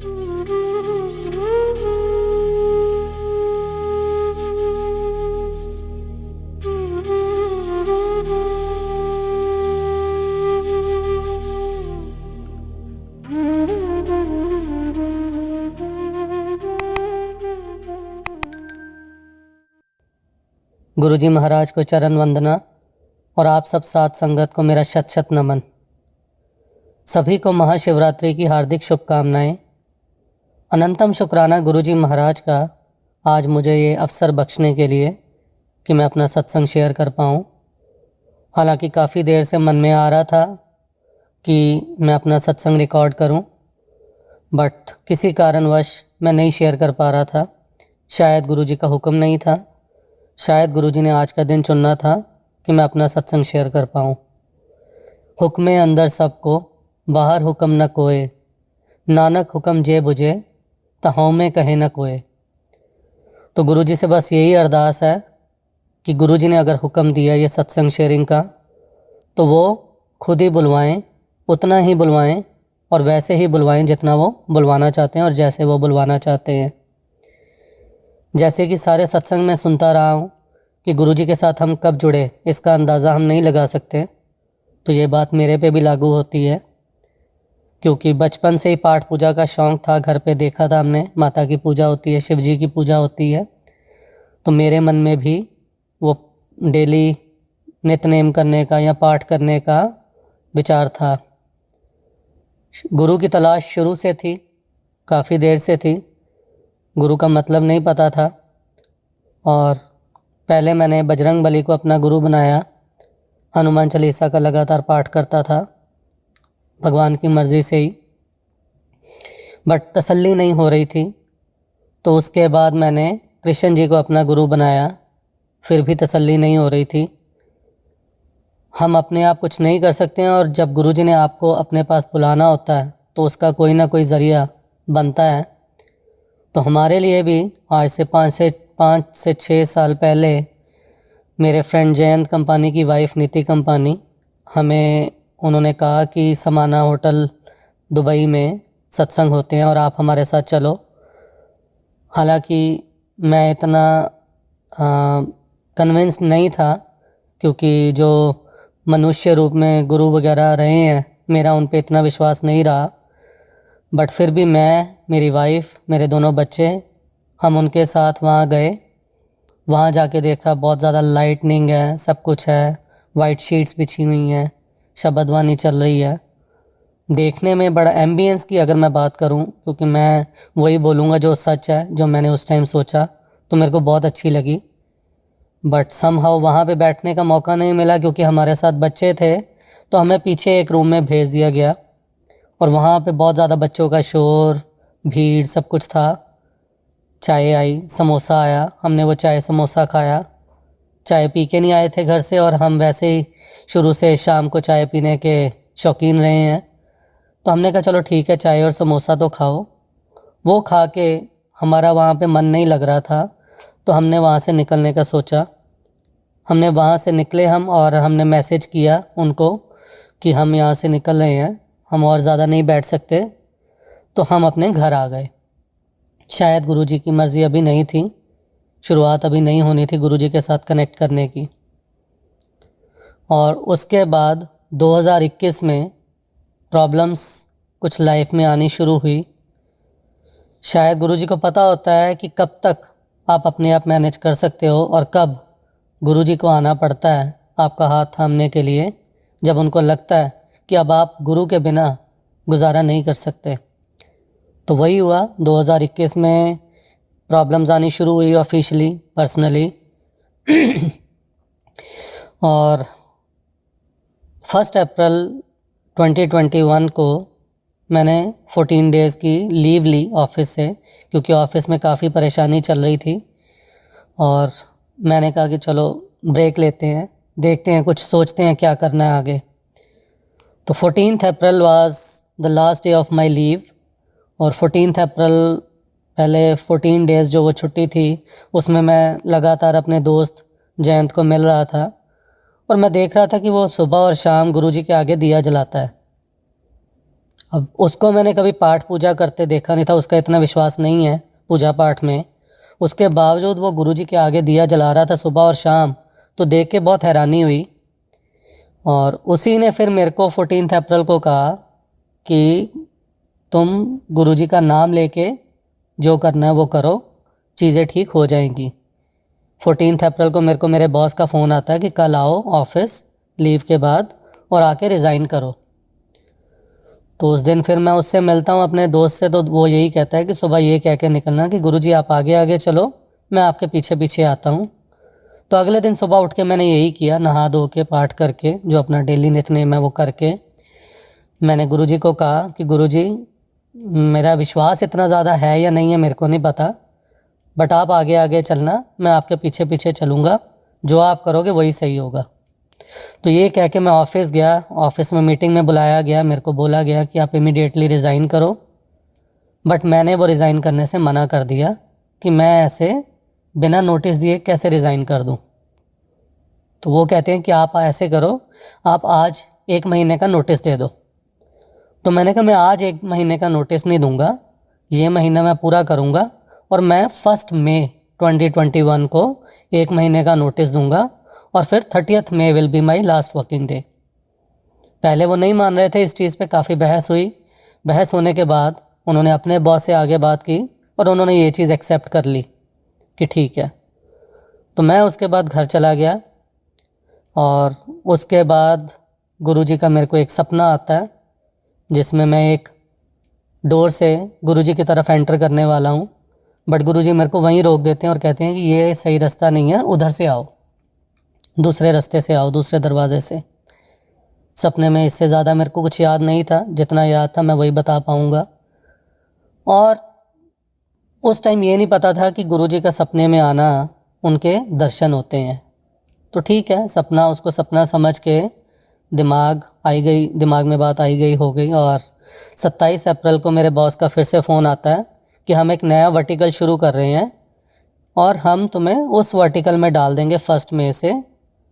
गुरुजी महाराज को चरण वंदना और आप सब साथ संगत को मेरा शत शत नमन। सभी को महाशिवरात्रि की हार्दिक शुभकामनाएं। अनंतम शुक्राना गुरुजी महाराज का आज मुझे ये अवसर बख्शने के लिए कि मैं अपना सत्संग शेयर कर पाऊँ। हालांकि काफ़ी देर से मन में आ रहा था कि मैं अपना सत्संग रिकॉर्ड करूं, बट किसी कारणवश मैं नहीं शेयर कर पा रहा था। शायद गुरुजी का हुक्म नहीं था, शायद गुरुजी ने आज का दिन चुनना था कि मैं अपना सत्संग शेयर कर पाऊँ। हुक्मे अंदर सबको, बाहर हुक्म न कोय, नानक हुक्म जे बुझे, तहों में कहे न कोय। तो गुरुजी से बस यही अरदास है कि गुरुजी ने अगर हुक्म दिया ये सत्संग शेयरिंग का, तो वो खुद ही बुलवाएं, उतना ही बुलवाएं और वैसे ही बुलवाएं जितना वो बुलवाना चाहते हैं और जैसे वो बुलवाना चाहते हैं। जैसे कि सारे सत्संग में सुनता रहा हूँ कि गुरुजी के साथ हम कब जुड़े इसका अंदाज़ा हम नहीं लगा सकते, तो ये बात मेरे पे भी लागू होती है, क्योंकि बचपन से ही पाठ पूजा का शौक़ था। घर पे देखा था हमने, माता की पूजा होती है, शिव जी की पूजा होती है, तो मेरे मन में भी वो डेली नित्यनेम करने का या पाठ करने का विचार था। गुरु की तलाश शुरू से थी, काफ़ी देर से थी। गुरु का मतलब नहीं पता था और पहले मैंने बजरंग बली को अपना गुरु बनाया। हनुमान चालीसा का लगातार पाठ करता था भगवान की मर्ज़ी से ही, बट तसल्ली नहीं हो रही थी। तो उसके बाद मैंने कृष्ण जी को अपना गुरु बनाया, फिर भी तसल्ली नहीं हो रही थी। हम अपने आप कुछ नहीं कर सकते हैं और जब गुरुजी ने आपको अपने पास बुलाना होता है तो उसका कोई ना कोई ज़रिया बनता है। तो हमारे लिए भी आज से 5 से 6 साल पहले मेरे फ्रेंड जयंत कंपानी की वाइफ नीति कंपानी, हमें उन्होंने कहा कि समाना होटल दुबई में सत्संग होते हैं और आप हमारे साथ चलो। हालांकि मैं इतना कन्विंस नहीं था, क्योंकि जो मनुष्य रूप में गुरु वगैरह रहे हैं मेरा उन पे इतना विश्वास नहीं रहा। बट फिर भी मैं, मेरी वाइफ, मेरे दोनों बच्चे, हम उनके साथ वहाँ गए। वहाँ जाके देखा बहुत ज़्यादा लाइटनिंग है, सब कुछ है, वाइट शीट्स बिछी हुई हैं, शबदवानी चल रही है। देखने में बड़ा एम्बियंस की अगर मैं बात करूं, क्योंकि मैं वही बोलूँगा जो सच है, जो मैंने उस टाइम सोचा, तो मेरे को बहुत अच्छी लगी। बट समहाउ वहाँ पे बैठने का मौका नहीं मिला, क्योंकि हमारे साथ बच्चे थे, तो हमें पीछे एक रूम में भेज दिया गया और वहाँ पे बहुत ज़्यादा बच्चों का शोर, भीड़, सब कुछ था। चाय आई, समोसा आया, हमने वो चाय समोसा खाया। चाय पी के नहीं आए थे घर से और हम वैसे ही शुरू से शाम को चाय पीने के शौकीन रहे हैं, तो हमने कहा चलो ठीक है, चाय और समोसा तो खाओ। वो खा के हमारा वहाँ पे मन नहीं लग रहा था, तो हमने वहाँ से निकलने का सोचा। हमने वहाँ से निकले हम, और हमने मैसेज किया उनको कि हम यहाँ से निकल रहे हैं, हम और ज़्यादा नहीं बैठ सकते, तो हम अपने घर आ गए। शायद गुरुजी की मर्ज़ी अभी नहीं थी, शुरुआत अभी नहीं होनी थी गुरुजी के साथ कनेक्ट करने की। और उसके बाद 2021 में प्रॉब्लम्स कुछ लाइफ में आनी शुरू हुई। शायद गुरुजी को पता होता है कि कब तक आप अपने आप मैनेज कर सकते हो और कब गुरुजी को आना पड़ता है आपका हाथ थामने के लिए, जब उनको लगता है कि अब आप गुरु के बिना गुजारा नहीं कर सकते। तो वही हुआ, 2021 में प्रॉब्लम्स आनी शुरू हुई ऑफिशियली, पर्सनली। और 1 अप्रैल 2021 को मैंने 14 डेज़ की लीव ली ऑफ़िस से, क्योंकि ऑफ़िस में काफ़ी परेशानी चल रही थी। और मैंने कहा कि चलो ब्रेक लेते हैं, देखते हैं, कुछ सोचते हैं क्या करना है आगे। तो 14 April was the last day of my leave. और 14 अप्रैल पहले 14 डेज़ जो वो छुट्टी थी, उसमें मैं लगातार अपने दोस्त जयंत को मिल रहा था और मैं देख रहा था कि वो सुबह और शाम गुरुजी के आगे दिया जलाता है। अब उसको मैंने कभी पाठ पूजा करते देखा नहीं था, उसका इतना विश्वास नहीं है पूजा पाठ में। उसके बावजूद वो गुरुजी के आगे दिया जला रहा था सुबह और शाम, तो देख के बहुत हैरानी हुई। और उसी ने फिर मेरे को 14 अप्रैल को कहा कि तुम गुरुजी का नाम लेके जो करना है वो करो, चीज़ें ठीक हो जाएंगी। 14 अप्रैल को मेरे को मेरे बॉस का फ़ोन आता है कि कल आओ ऑफिस लीव के बाद और आके रिज़ाइन करो। तो उस दिन फिर मैं उससे मिलता हूँ अपने दोस्त से, तो वो यही कहता है कि सुबह ये कह के निकलना कि गुरुजी आप आगे आगे चलो, मैं आपके पीछे पीछे आता हूँ। तो अगले दिन सुबह उठ के मैंने यही किया, नहा धो के पाठ करके जो अपना डेली नित्यनेम है वो करके मैंने गुरुजी को कहा कि गुरुजी मेरा विश्वास इतना ज़्यादा है या नहीं है मेरे को नहीं पता, बट आप आगे आगे चलना, मैं आपके पीछे पीछे चलूँगा, जो आप करोगे वही सही होगा। तो ये कह के मैं ऑफ़िस गया। ऑफ़िस में मीटिंग में बुलाया गया, मेरे को बोला गया कि आप इमीडिएटली रिज़ाइन करो, बट मैंने वो रिज़ाइन करने से मना कर दिया कि मैं ऐसे बिना नोटिस दिए कैसे रिज़ाइन कर दूं। तो वो कहते हैं कि आप ऐसे करो, आप आज 1 महीने का नोटिस दे दो। तो मैंने कहा मैं आज 1 महीने का नोटिस नहीं दूंगा, ये महीना मैं पूरा करूंगा और मैं 1 मई 2021 को 1 महीने का नोटिस दूंगा और फिर 30 May will be my last working day. पहले वो नहीं मान रहे थे, इस चीज़ पे काफ़ी बहस हुई। बहस होने के बाद उन्होंने अपने बॉस से आगे बात की और उन्होंने ये चीज़ एक्सेप्ट कर ली कि ठीक है। तो मैं उसके बाद घर चला गया और उसके बाद गुरुजी का मेरे को एक सपना आता है जिसमें मैं एक डोर से गुरुजी की तरफ एंटर करने वाला हूँ, बट गुरुजी मेरे को वहीं रोक देते हैं और कहते हैं कि ये सही रास्ता नहीं है, उधर से आओ, दूसरे रास्ते से आओ, दूसरे दरवाजे से। सपने में इससे ज़्यादा मेरे को कुछ याद नहीं था, जितना याद था मैं वही बता पाऊँगा। और उस टाइम ये नहीं पता था कि गुरुजी का सपने में आना उनके दर्शन होते हैं। तो ठीक है, सपना उसको सपना समझ के दिमाग में बात आई गई हो गई। और 27 अप्रैल को मेरे बॉस का फिर से फ़ोन आता है कि हम एक नया वर्टिकल शुरू कर रहे हैं और हम तुम्हें उस वर्टिकल में डाल देंगे 1 मई से,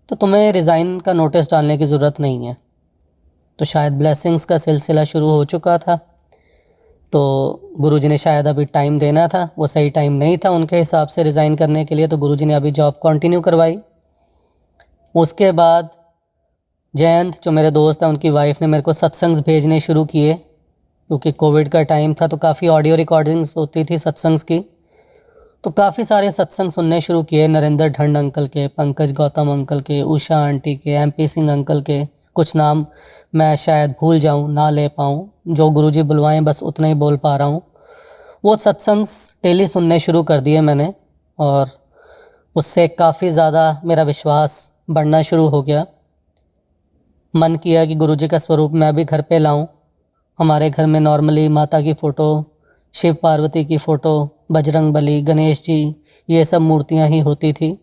तो तुम्हें रिज़ाइन का नोटिस डालने की ज़रूरत नहीं है। तो शायद ब्लेसिंग्स का सिलसिला शुरू हो चुका था, तो गुरुजी ने शायद अभी टाइम देना था, वो सही टाइम नहीं था उनके हिसाब से रिज़ाइन करने के लिए, तो गुरुजी ने अभी जॉब कंटिन्यू करवाई। उसके बाद जयंत जो मेरे दोस्त हैं, उनकी वाइफ ने मेरे को सत्संग्स भेजने शुरू किए, क्योंकि कोविड का टाइम था तो काफ़ी ऑडियो रिकॉर्डिंग्स होती थी सत्संग्स की। तो काफ़ी सारे सत्संग सुनने शुरू किए, नरेंद्र ढंड अंकल के, पंकज गौतम अंकल के, उषा आंटी के, MP सिंह अंकल के। कुछ नाम मैं शायद भूल जाऊं, ना ले पाऊं, जो गुरुजी बुलवाएं बस उतना ही बोल पा रहा हूं। वो सत्संग्स डेली सुनने शुरू कर दिए मैंने और उससे काफ़ी ज़्यादा मेरा विश्वास बढ़ना शुरू हो गया। मन किया कि गुरुजी का स्वरूप मैं भी घर पे लाऊं। हमारे घर में नॉर्मली माता की फ़ोटो, शिव पार्वती की फ़ोटो, बजरंग बली, गणेश जी, ये सब मूर्तियां ही होती थी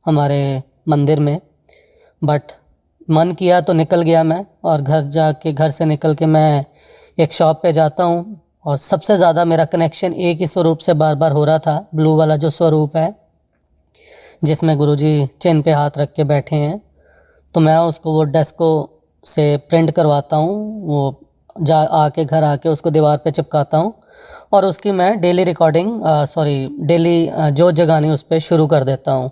हमारे मंदिर में। बट मन किया तो निकल गया मैं, और घर से निकल के मैं एक शॉप पे जाता हूँ और सबसे ज़्यादा मेरा कनेक्शन एक ही स्वरूप से बार बार हो रहा था, ब्लू वाला जो स्वरूप है जिसमें गुरुजी चिन्ह पे हाथ रख के बैठे हैं। तो मैं उसको वो डेस्को से प्रिंट करवाता हूँ, वो घर आके उसको दीवार पे चिपकाता हूँ और उसकी मैं डेली डेली जोत जगानी उस पर शुरू कर देता हूँ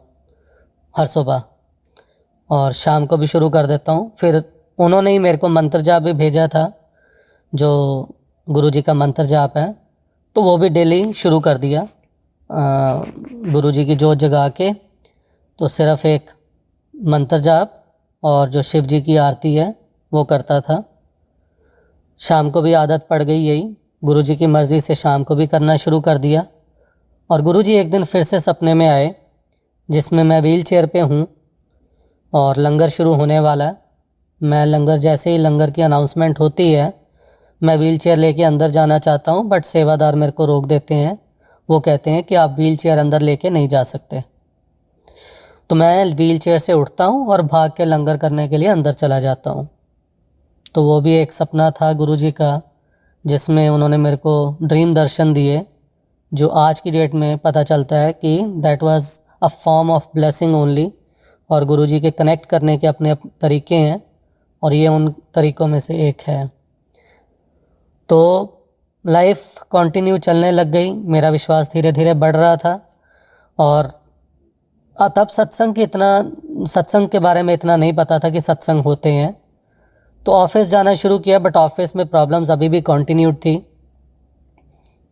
हर सुबह, और शाम को भी शुरू कर देता हूँ। फिर उन्होंने ही मेरे को मंत्र जाप भी भेजा था, जो गुरुजी का मंत्र जाप है, तो वो भी डेली शुरू कर दिया गुरुजी की जोत जगा के। तो सिर्फ़ एक मंत्र जाप और जो शिव जी की आरती है वो करता था। शाम को भी आदत पड़ गई यही, गुरुजी की मर्ज़ी से शाम को भी करना शुरू कर दिया। और गुरुजी एक दिन फिर से सपने में आए जिसमें मैं व्हील चेयर पे हूँ और लंगर शुरू होने वाला है। मैं लंगर, जैसे ही लंगर की अनाउंसमेंट होती है, मैं व्हील चेयर लेके अंदर जाना चाहता हूँ, बट सेवादार मेरे को रोक देते हैं। वो कहते हैं कि आप व्हील चेयर अंदर लेके नहीं जा सकते। तो मैं व्हील चेयर से उठता हूँ और भाग के लंगर करने के लिए अंदर चला जाता हूँ। तो वो भी एक सपना था गुरुजी का, जिसमें उन्होंने मेरे को ड्रीम दर्शन दिए, जो आज की डेट में पता चलता है कि that was a form of blessing only. और गुरुजी के कनेक्ट करने के अपने तरीके हैं और ये उन तरीक़ों में से एक है। तो लाइफ कंटिन्यू चलने लग गई, मेरा विश्वास धीरे धीरे बढ़ रहा था। और तब सत्संग के बारे में इतना नहीं पता था कि सत्संग होते हैं। तो ऑफिस जाना शुरू किया, बट ऑफिस में प्रॉब्लम्स अभी भी कंटिन्यूड थी।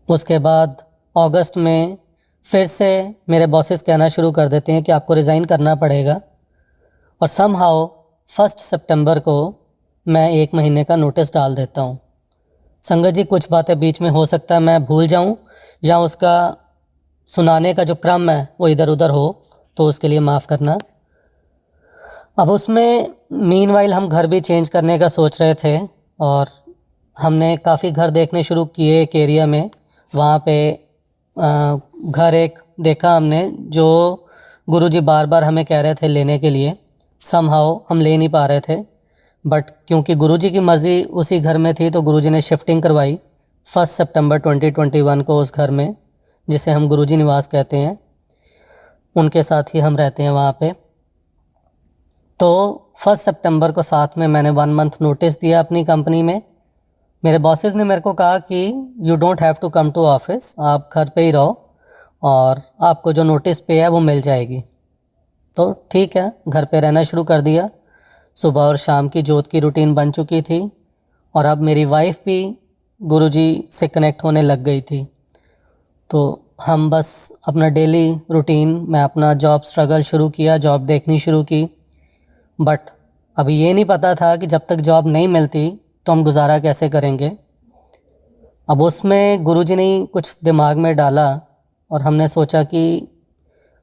उसके बाद अगस्त में फिर से मेरे बॉसेस कहना शुरू कर देते हैं कि आपको रिज़ाइन करना पड़ेगा। और समहाउ 1 सितंबर को मैं 1 महीने का नोटिस डाल देता हूँ। संगत जी, कुछ बातें बीच में हो सकता है मैं भूल जाऊँ या उसका सुनाने का जो क्रम है वो इधर उधर हो, तो उसके लिए माफ़ करना। अब उसमें मीनवाइल हम घर भी चेंज करने का सोच रहे थे और हमने काफ़ी घर देखने शुरू किए एक एरिया में। वहाँ पे घर एक देखा हमने जो गुरुजी बार बार हमें कह रहे थे लेने के लिए। समहाउ हम ले नहीं पा रहे थे, बट क्योंकि गुरुजी की मर्ज़ी उसी घर में थी तो गुरुजी ने शिफ्टिंग करवाई 1 सितंबर 2021 को उस घर में, जिसे हम गुरुजी निवास कहते हैं। उनके साथ ही हम रहते हैं वहाँ पे। तो 1 सितंबर को साथ में मैंने 1 मंथ नोटिस दिया अपनी कंपनी में। मेरे बॉसेस ने मेरे को कहा कि you don't have to come to office, आप घर पे ही रहो और आपको जो नोटिस पे है वो मिल जाएगी। तो ठीक है, घर पे रहना शुरू कर दिया। सुबह और शाम की जोत की रूटीन बन चुकी थी और अब मेरी वाइफ भी गुरुजी से कनेक्ट होने लग गई थी। तो हम बस अपना डेली रूटीन, मैं अपना जॉब स्ट्रगल शुरू किया, जॉब देखनी शुरू की। बट अभी ये नहीं पता था कि जब तक जॉब नहीं मिलती तो हम गुजारा कैसे करेंगे। अब उसमें गुरुजी ने कुछ दिमाग में डाला और हमने सोचा कि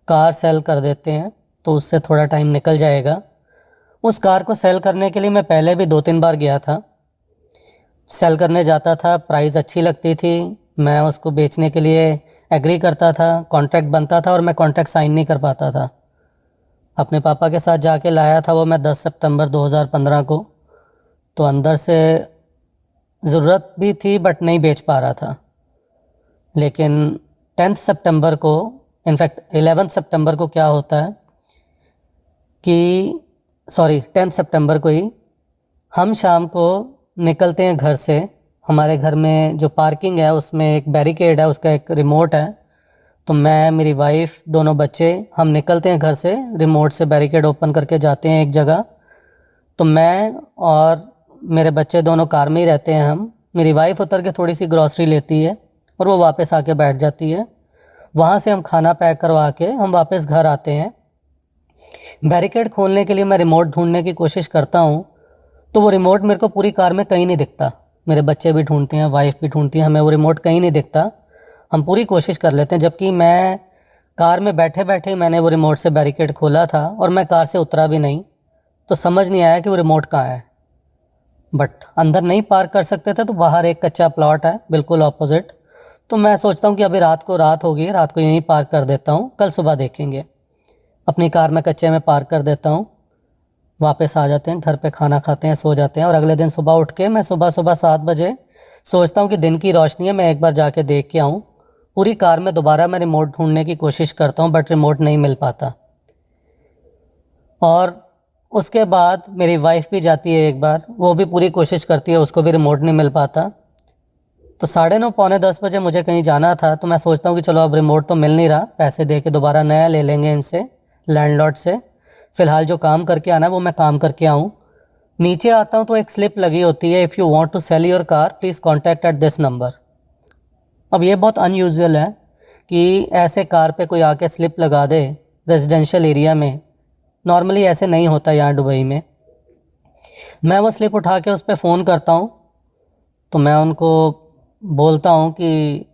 कार सेल कर देते हैं तो उससे थोड़ा टाइम निकल जाएगा। उस कार को सेल करने के लिए मैं पहले भी 2-3 बार गया था। सेल करने जाता था, प्राइस अच्छी लगती थी, मैं उसको बेचने के लिए एग्री करता था, कॉन्ट्रैक्ट बनता था और मैं कॉन्ट्रैक्ट साइन नहीं कर पाता था। अपने पापा के साथ जाके लाया था वो मैं 10 सितंबर 2015 को। तो अंदर से ज़रूरत भी थी बट नहीं बेच पा रहा था। लेकिन 10 सितंबर को, इनफैक्ट 11 सितंबर को क्या होता है कि 10 सितंबर को ही हम शाम को निकलते हैं घर से। हमारे घर में जो पार्किंग है उसमें एक बैरिकेड है, उसका एक रिमोट है। तो मैं, मेरी वाइफ, दोनों बच्चे, हम निकलते हैं घर से, रिमोट से बैरिकेड ओपन करके जाते हैं एक जगह। तो मैं और मेरे बच्चे दोनों कार में ही रहते हैं हम। मेरी वाइफ उतर के थोड़ी सी ग्रॉसरी लेती है और वो वापस आके बैठ जाती है। वहाँ से हम खाना पैक करवा के हम वापस घर आते हैं। बैरिकेड खोलने के लिए मैं रिमोट ढूंढने की कोशिश करता हूँ तो वो रिमोट मेरे को पूरी कार में कहीं नहीं दिखता। मेरे बच्चे भी ढूंढते हैं, वाइफ भी ढूंढती है, हमें वो रिमोट कहीं नहीं दिखता। हम पूरी कोशिश कर लेते हैं, जबकि मैं कार में बैठे बैठे मैंने वो रिमोट से बैरिकेड खोला था और मैं कार से उतरा भी नहीं। तो समझ नहीं आया कि वो रिमोट कहाँ है। बट अंदर नहीं पार्क कर सकते थे तो बाहर एक कच्चा प्लॉट है बिल्कुल ऑपोजिट। तो मैं सोचता हूँ कि अभी रात होगी, रात को यहीं पार्क कर देता हूँ, कल सुबह देखेंगे। अपनी कार में कच्चे में पार्क कर देता हूँ, वापस आ जाते हैं घर पे, खाना खाते हैं, सो जाते हैं। और अगले दिन सुबह उठ के मैं सुबह 7 बजे सोचता हूँ कि दिन की रोशनी है, मैं एक बार जाके देख के आऊँ। पूरी कार में दोबारा मैं रिमोट ढूंढने की कोशिश करता हूँ बट रिमोट नहीं मिल पाता। और उसके बाद मेरी वाइफ भी जाती है एक बार, वो भी पूरी कोशिश करती है, उसको भी रिमोट नहीं मिल पाता। तो 9:30 पौने 10 बजे मुझे कहीं जाना था। तो मैं सोचता हूँ कि चलो अब रिमोट तो मिल नहीं रहा, पैसे दे के दोबारा नया ले लेंगे इनसे, लैंडलॉर्ड से। फ़िलहाल जो काम करके आना है वो मैं काम करके आऊँ। नीचे आता हूँ तो एक स्लिप लगी होती है, if you want to sell your car please contact at this number. अब ये बहुत अनयूजुअल है कि ऐसे कार पे कोई आके स्लिप लगा दे रेजिडेंशियल एरिया में। नॉर्मली ऐसे नहीं होता यहाँ दुबई में। मैं वो स्लिप उठा के उस पर फ़ोन करता हूँ तो मैं उनको बोलता हूँ कि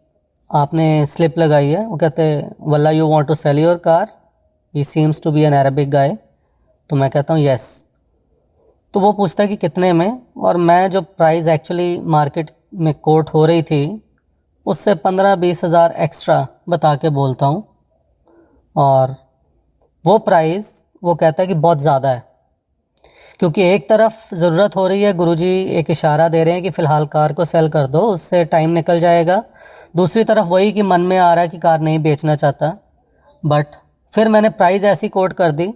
आपने स्लिप लगाई है। वो कहते वल्ला you want to sell your car, he seems to be an Arabic guy. तो मैं कहता हूँ यस। तो वो पूछता है कि कितने में, और मैं जो प्राइस एक्चुअली मार्केट में कोट हो रही थी उससे 15-20 हज़ार एक्स्ट्रा बता के बोलता हूँ। और वो प्राइस वो कहता है कि बहुत ज़्यादा है, क्योंकि एक तरफ ज़रूरत हो रही है, गुरुजी एक इशारा दे रहे हैं कि फ़िलहाल कार को सेल कर दो, उससे टाइम निकल जाएगा। दूसरी तरफ वही कि मन में आ रहा है कि कार नहीं बेचना चाहता। बट फिर मैंने प्राइस ऐसी कोट कर दी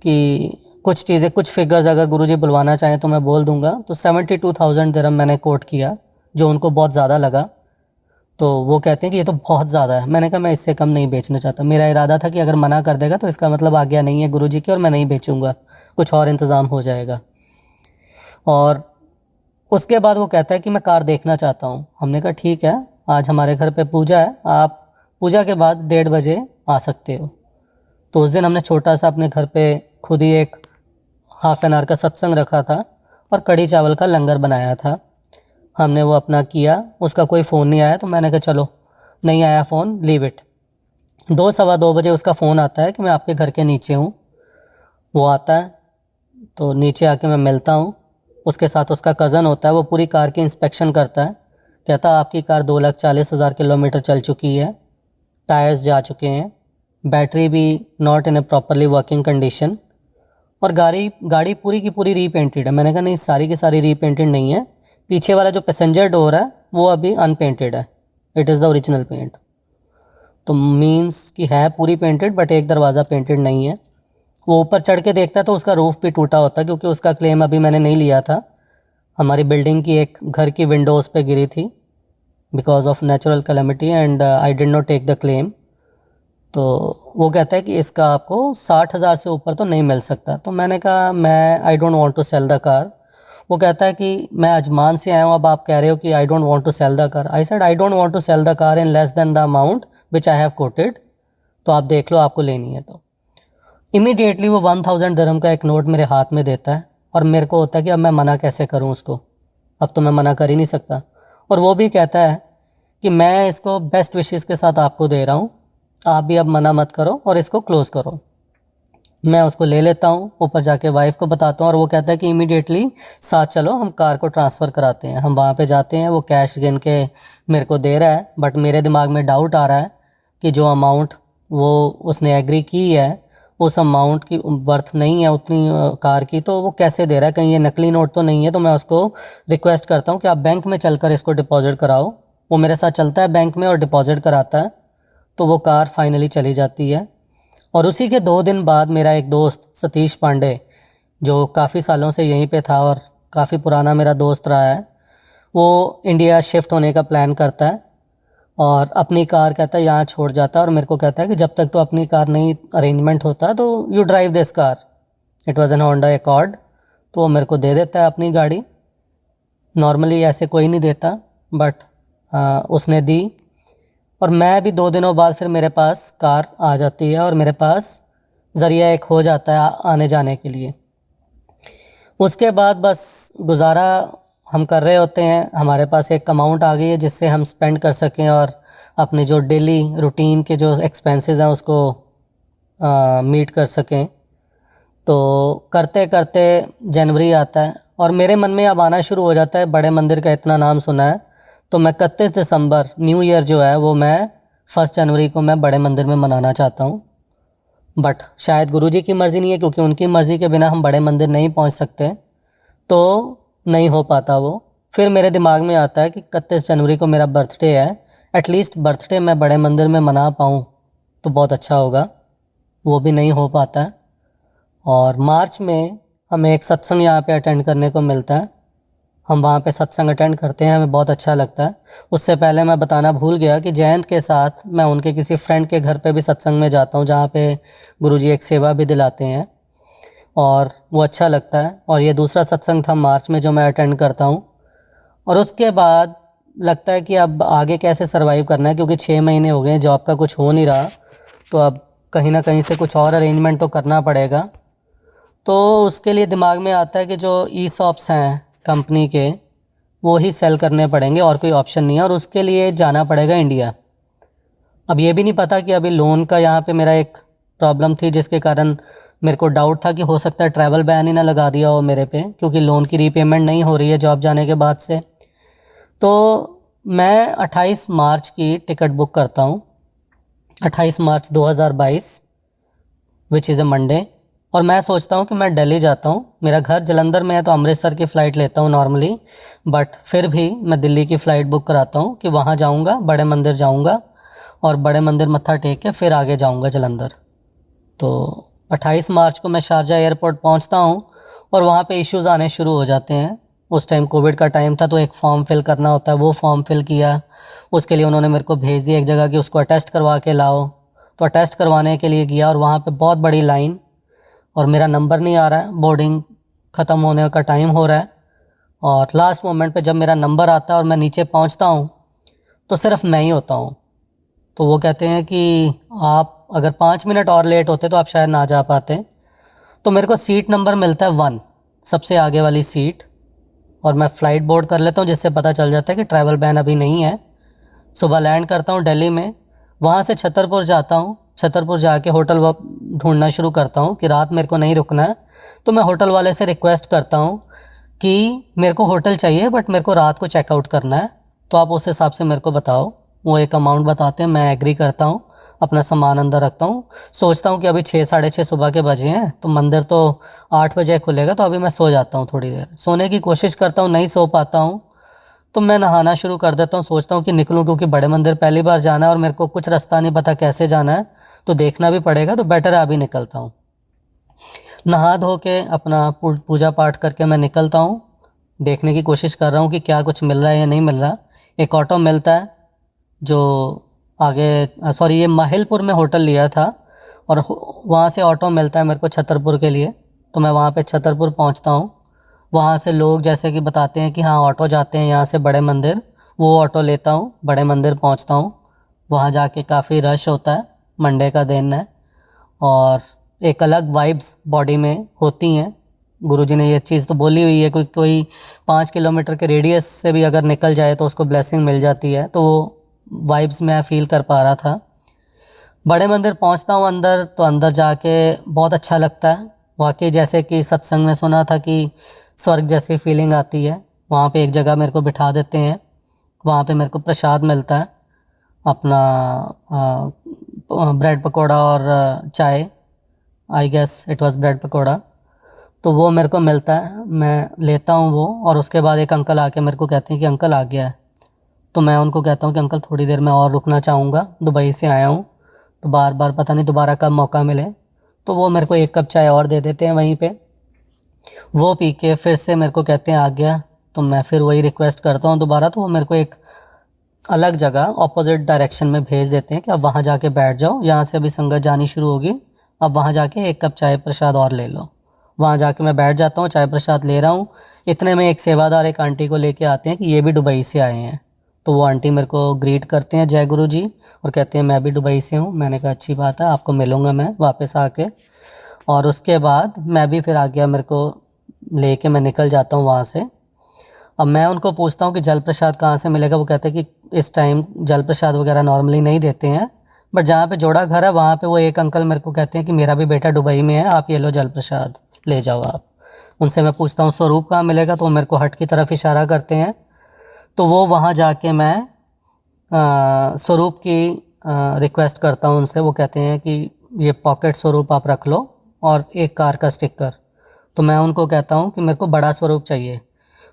कि कुछ चीज़ें, कुछ फिगर्स अगर गुरुजी बुलवाना चाहें तो मैं बोल दूंगा। तो 72,000 दिरहम मैंने कोट किया जो उनको बहुत ज़्यादा लगा। तो वो कहते हैं कि ये तो बहुत ज़्यादा है। मैंने कहा मैं इससे कम नहीं बेचना चाहता। मेरा इरादा था कि अगर मना कर देगा तो इसका मतलब आज्ञा नहीं है गुरुजी की और मैं नहीं बेचूंगा, कुछ और इंतज़ाम हो जाएगा। और उसके बाद वो कहता है कि मैं कार देखना चाहता हूँ। हमने कहा ठीक है, आज हमारे घर पे पूजा है, आप पूजा के बाद 1:30 बजे आ सकते हो। तो उस दिन हमने छोटा सा अपने घर पे खुद ही एक हाफ एन आवर का सत्संग रखा था और कढ़ी चावल का लंगर बनाया था। हमने वो अपना किया, उसका कोई फ़ोन नहीं आया तो मैंने कहा चलो नहीं आया फ़ोन, लीव इट। 2 सवा 2 बजे उसका फ़ोन आता है कि मैं आपके घर के नीचे हूँ। वो आता है तो नीचे आके मैं मिलता हूँ। उसके साथ उसका कज़न होता है, वो पूरी कार की इंस्पेक्शन करता है। कहता है आपकी कार 2,40,000 किलोमीटर चल चुकी है, टायर्स जा चुके हैं, बैटरी भी not in A properly working condition, और गाड़ी पूरी की पूरी रीपेंटेड है। मैंने कहा नहीं, सारी की सारी रीपेंटेड नहीं है, पीछे वाला जो पैसेंजर डोर है वो अभी अनपेंटेड है, it is the original paint. तो मीन्स कि है पूरी पेंटेड बट एक दरवाज़ा पेंटेड नहीं है। वो ऊपर चढ़ के देखता है तो उसका रूफ़ भी टूटा होता है, क्योंकि उसका क्लेम अभी मैंने नहीं लिया था। हमारी बिल्डिंग की एक घर की विंडोज़ पे गिरी थी because of natural calamity and I did not take the claim. तो वो कहता है कि इसका आपको 60,000 से ऊपर तो नहीं मिल सकता। तो मैंने कहा मैं I don't want to sell the car. वो कहता है कि मैं अजमान से आया हूँ, अब आप कह रहे हो कि I don't want to sell the car. I said I don't want to sell the car in less than the amount which I have quoted. तो आप देख लो आपको लेनी है तो। इमीडिएटली वो 1,000 दिरहम का एक नोट मेरे हाथ में देता है और मेरे को होता है कि अब मैं मना कैसे करूँ उसको, अब तो मैं मना कर ही नहीं सकता। और वो भी कहता है कि मैं इसको बेस्ट विशेस के साथ आपको दे रहा हूँ, आप भी अब मना मत करो और इसको क्लोज़ करो। मैं उसको ले लेता हूँ, ऊपर जाके वाइफ को बताता हूँ और वो कहता है कि इमीडिएटली साथ चलो, हम कार को ट्रांसफ़र कराते हैं। हम वहाँ पे जाते हैं, वो कैश गिन के मेरे को दे रहा है, बट मेरे दिमाग में डाउट आ रहा है कि जो अमाउंट वो उसने एग्री की है उस अमाउंट की वर्थ नहीं है उतनी कार की, तो वो कैसे दे रहा है, कहीं ये नकली नोट तो नहीं है। तो मैं उसको रिक्वेस्ट करता हूँ कि आप बैंक में चलकर इसको डिपॉजिट कराओ। वो मेरे साथ चलता है बैंक में और डिपॉजिट कराता है, तो वो कार फाइनली चली जाती है। और उसी के 2 दिन बाद मेरा एक दोस्त सतीश पांडे, जो काफ़ी सालों से यहीं पे था और काफ़ी पुराना मेरा दोस्त रहा है, वो इंडिया शिफ्ट होने का प्लान करता है और अपनी कार कहता है यहाँ छोड़ जाता है और मेरे को कहता है कि जब तक तो अपनी कार नहीं अरेंजमेंट होता तो you drive this car. It was an Honda accord. तो वो मेरे को दे देता है अपनी गाड़ी। नॉर्मली ऐसे कोई नहीं देता, बट उसने दी और मैं भी 2 दिनों बाद फिर मेरे पास कार आ जाती है और मेरे पास ज़रिया एक हो जाता है आने जाने के लिए। उसके बाद बस गुजारा हम कर रहे होते हैं, हमारे पास एक अमाउंट आ गई है जिससे हम स्पेंड कर सकें और अपने जो डेली रूटीन के जो एक्सपेंसेस हैं उसको मीट कर सकें। तो करते करते जनवरी आता है और मेरे मन में अब आना शुरू हो जाता है, बड़े मंदिर का इतना नाम सुना है तो मैं 31 दिसंबर न्यू ईयर जो है वो मैं 1 जनवरी को मैं बड़े मंदिर में मनाना चाहता हूँ। बट शायद गुरुजी की मर्ज़ी नहीं है, क्योंकि उनकी मर्ज़ी के बिना हम बड़े मंदिर नहीं पहुँच सकते, तो नहीं हो पाता वो। फिर मेरे दिमाग में आता है कि 31 जनवरी को मेरा बर्थडे है, एटलीस्ट बर्थडे मैं बड़े मंदिर में मना पाऊँ तो बहुत अच्छा होगा। वो भी नहीं हो पाता है। और मार्च में हमें एक सत्संग यहाँ पे अटेंड करने को मिलता है। हम वहाँ पे सत्संग अटेंड करते हैं, हमें बहुत अच्छा लगता है। उससे पहले मैं बताना भूल गया कि जयंत के साथ मैं उनके किसी फ्रेंड के घर पे भी सत्संग में जाता हूँ, जहाँ पे गुरुजी एक सेवा भी दिलाते हैं और वो अच्छा लगता है। और ये दूसरा सत्संग था मार्च में जो मैं अटेंड करता हूँ। और उसके बाद लगता है कि अब आगे कैसे सर्वाइव करना है, क्योंकि 6 महीने हो गए, जॉब का कुछ हो नहीं रहा, तो अब कहीं ना कहीं से कुछ और अरेंजमेंट तो करना पड़ेगा। तो उसके लिए दिमाग में आता है कि जो ई शॉप्स हैं कंपनी के, वो ही सेल करने पड़ेंगे और कोई ऑप्शन नहीं है, और उसके लिए जाना पड़ेगा इंडिया। अब ये भी नहीं पता कि अभी लोन का यहाँ पे मेरा एक प्रॉब्लम थी जिसके कारण मेरे को डाउट था कि हो सकता है ट्रैवल बैन ही ना लगा दिया हो मेरे पे, क्योंकि लोन की रीपेमेंट नहीं हो रही है जॉब जाने के बाद से। तो मैं 28 मार्च की टिकट बुक करता हूँ, 28 मार्च 2022 विच इज़ ए मंडे। और मैं सोचता हूँ कि मैं दिल्ली जाता हूँ, मेरा घर जलंधर में है तो अमृतसर की फ़्लाइट लेता हूँ नॉर्मली, बट फिर भी मैं दिल्ली की फ़्लाइट बुक कराता हूँ कि वहाँ जाऊँगा, बड़े मंदिर जाऊँगा और बड़े मंदिर मत्था टेक के फिर आगे जाऊँगा जलंधर। तो 28 मार्च को मैं शारजा एयरपोर्ट पहुँचता हूँ और वहाँ पे इश्यूज़ आने शुरू हो जाते हैं। उस टाइम कोविड का टाइम था, तो एक फॉर्म फिल करना होता है, वो फॉर्म फिल किया। उसके लिए उन्होंने मेरे को भेज दिया एक जगह कि उसको अटेस्ट करवा के लाओ। तो अटेस्ट करवाने के लिए गया और वहाँ पे बहुत बड़ी लाइन, और मेरा नंबर नहीं आ रहा है, बोर्डिंग ख़त्म होने का टाइम हो रहा है। और लास्ट मोमेंट पे जब मेरा नंबर आता है और मैं नीचे पहुँचता हूँ तो सिर्फ मैं ही होता हूँ। तो वो कहते हैं कि आप अगर 5 मिनट और लेट होते तो आप शायद ना जा पाते। तो मेरे को सीट नंबर मिलता है 1, सबसे आगे वाली सीट। और मैं फ़्लाइट बोर्ड कर लेता हूँ, जिससे पता चल जाता है कि ट्रैवल बैन अभी नहीं है। सुबह लैंड करता हूँ दिल्ली में, वहाँ से छतरपुर जाता हूँ। छतरपुर जाके होटल ढूंढना शुरू करता हूँ कि रात मेरे को नहीं रुकना है। तो मैं होटल वाले से रिक्वेस्ट करता हूँ कि मेरे को होटल चाहिए, बट मेरे को रात को चेकआउट करना है, तो आप उस हिसाब से मेरे को बताओ। वो एक अमाउंट बताते हैं, मैं एग्री करता हूँ, अपना सामान अंदर रखता हूँ। सोचता हूँ कि अभी 6 साढ़े 6 सुबह के बजे हैं, तो मंदिर तो 8 बजे खुलेगा, तो अभी मैं सो जाता हूँ थोड़ी देर। सोने की कोशिश करता हूँ, नहीं सो पाता हूँ। तो मैं नहाना शुरू कर देता हूँ, सोचता हूँ कि निकलूँ, क्योंकि बड़े मंदिर पहली बार जाना है और मेरे को कुछ रास्ता नहीं पता कैसे जाना है, तो देखना भी पड़ेगा, तो बेटर है अभी निकलता हूँ। नहा धो के अपना पूजा पाठ करके मैं निकलता हूँ। देखने की कोशिश कर रहा हूँ कि क्या कुछ मिल रहा है या नहीं मिल रहा। एक ऑटो मिलता है जो आगे, सॉरी, ये माहिलपुर में होटल लिया था, और वहाँ से ऑटो मिलता है मेरे को छतरपुर के लिए। तो मैं वहाँ पे छतरपुर पहुँचता हूँ। वहाँ से लोग जैसे कि बताते हैं कि हाँ ऑटो जाते हैं यहाँ से बड़े मंदिर, वो ऑटो लेता हूँ, बड़े मंदिर पहुँचता हूँ। वहाँ जाके काफ़ी रश होता है, मंडे का दिन है, और एक अलग वाइब्स बॉडी में होती हैं। गुरुजी ने ये चीज़ तो बोली हुई है, कोई 5 किलोमीटर के रेडियस से भी अगर निकल जाए तो उसको ब्लेसिंग मिल जाती है। तो वो वाइब्स मैं फ़ील कर पा रहा था। बड़े मंदिर पहुंचता हूँ अंदर, तो अंदर जाके बहुत अच्छा लगता है। वाकई जैसे कि सत्संग में सुना था कि स्वर्ग जैसी फीलिंग आती है। वहाँ पे एक जगह मेरे को बिठा देते हैं, वहाँ पे मेरे को प्रसाद मिलता है, अपना ब्रेड पकोड़ा और चाय, I guess it was bread pakora. तो वो मेरे को मिलता है, मैं लेता हूँ वो। और उसके बाद एक अंकल आके मेरे को कहते हैं कि अंकल आ गया है। तो मैं उनको कहता हूँ कि अंकल थोड़ी देर मैं और रुकना चाहूँगा, दुबई से आया हूँ, तो बार बार पता नहीं दोबारा कब मौका मिले। तो वो मेरे को 1 कप चाय और दे देते हैं वहीं पे। वो पी के फिर से मेरे को कहते हैं आ गया। तो मैं फिर वही रिक्वेस्ट करता हूँ दोबारा, तो वो मेरे को एक अलग जगह ऑपोजिट डायरेक्शन में भेज देते हैं कि अब वहाँ जाके बैठ जाओ, यहाँ से अभी संगत जानी शुरू होगी, अब वहाँ जाके 1 कप चाय प्रसाद और ले लो। वहाँ जाके मैं बैठ जाता हूँ, चाय प्रसाद ले रहा हूँ। इतने में एक सेवादार एक आंटी को लेके आते हैं कि ये भी दुबई से आए हैं। तो वो आंटी मेरे को ग्रीट करते हैं, जय गुरु जी, और कहते हैं मैं भी दुबई से हूँ। मैंने कहा अच्छी बात है, आपको मिलूँगा मैं वापस आके। और उसके बाद मैं भी फिर आ गया, मेरे को लेके मैं निकल जाता हूँ वहाँ से। अब मैं उनको पूछता हूँ कि जल प्रसाद कहाँ से मिलेगा। वो कहते हैं कि इस टाइम जल प्रसाद वगैरह नॉर्मली नहीं देते हैं, बट जहाँ पे जोड़ा घर है वहाँ पे वो एक अंकल मेरे को कहते हैं कि मेरा भी बेटा दुबई में है, आप ये लो जल प्रसाद ले जाओ आप। उनसे मैं पूछता हूँ स्वरूप कहाँ मिलेगा, तो वो मेरे को हट की तरफ इशारा करते हैं। तो वो वहाँ जाके मैं स्वरूप की रिक्वेस्ट करता हूँ उनसे। वो कहते हैं कि ये पॉकेट स्वरूप आप रख लो और एक कार का स्टिकर। तो मैं उनको कहता हूँ कि मेरे को बड़ा स्वरूप चाहिए।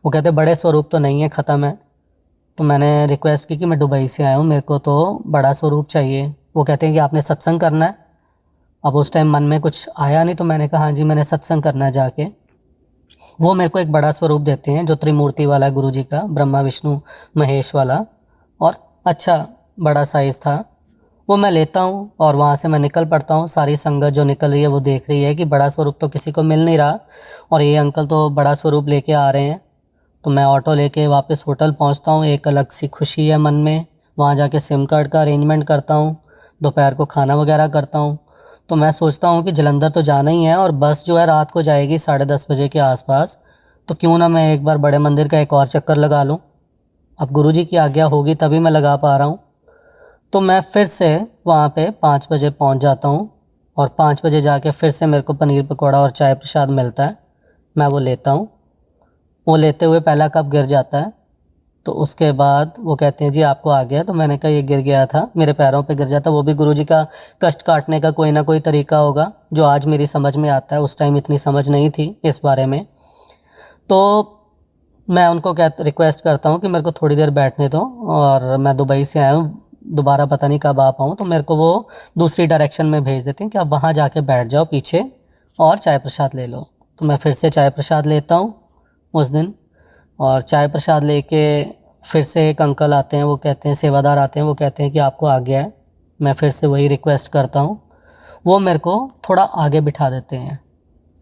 वो कहते हैं बड़े स्वरूप तो नहीं है, ख़त्म है। तो मैंने रिक्वेस्ट की कि मैं दुबई से आया हूँ, मेरे को तो बड़ा स्वरूप चाहिए। वो कहते हैं कि आपने सत्संग करना है। अब उस टाइम मन में कुछ आया नहीं, तो मैंने कहा हाँ जी मैंने सत्संग करना है जाके। वो मेरे को एक बड़ा स्वरूप देते हैं जो त्रिमूर्ति वाला गुरु जी का, ब्रह्मा विष्णु महेश वाला, और अच्छा बड़ा साइज़ था। वो मैं लेता हूँ और वहाँ से मैं निकल पड़ता हूँ। सारी संगत जो निकल रही है वो देख रही है कि बड़ा स्वरूप तो किसी को मिल नहीं रहा और ये अंकल तो बड़ा स्वरूप लेके आ रहे हैं। तो मैं ऑटो लेके वापस होटल पहुँचता हूँ। एक अलग सी खुशी है मन में। वहाँ जाके सिम कार्ड का अरेंजमेंट करता हूँ, दोपहर को खाना वगैरह करता हूँ। तो मैं सोचता हूँ कि जलंधर तो जाना ही है और बस जो है रात को जाएगी 10:30 बजे के आसपास, तो क्यों ना मैं एक बार बड़े मंदिर का एक और चक्कर लगा लूँ। अब गुरुजी की आज्ञा होगी तभी मैं लगा पा रहा हूँ। तो मैं फिर से वहाँ पे 5 बजे पहुँच जाता हूँ और 5 बजे जाके फिर से मेरे को पनीर पकौड़ा और चाय प्रसाद मिलता है। मैं वो लेता हूँ। वो लेते हुए पहला कप गिर जाता है, तो उसके बाद वो कहते हैं जी आपको आ गया। तो मैंने कहा ये गिर गया था, मेरे पैरों पे गिर जाता। वो भी गुरुजी का कष्ट काटने का कोई ना कोई तरीका होगा जो आज मेरी समझ में आता है, उस टाइम इतनी समझ नहीं थी इस बारे में। तो मैं उनको रिक्वेस्ट करता हूँ कि मेरे को थोड़ी देर बैठने दो और मैं दुबई से आया हूँ, दोबारा पता नहीं कब आ पाऊँ। तो मेरे को वो दूसरी डायरेक्शन में भेज देते हैं कि आप वहाँ जाके बैठ जाओ पीछे और चाय प्रसाद ले लो। तो मैं फिर से चाय प्रसाद लेता हूँ उस दिन। और चाय प्रसाद लेके फिर से एक अंकल आते हैं, वो कहते हैं, सेवादार आते हैं, वो कहते हैं कि आपको आ गया है। मैं फिर से वही रिक्वेस्ट करता हूँ। वो मेरे को थोड़ा आगे बिठा देते हैं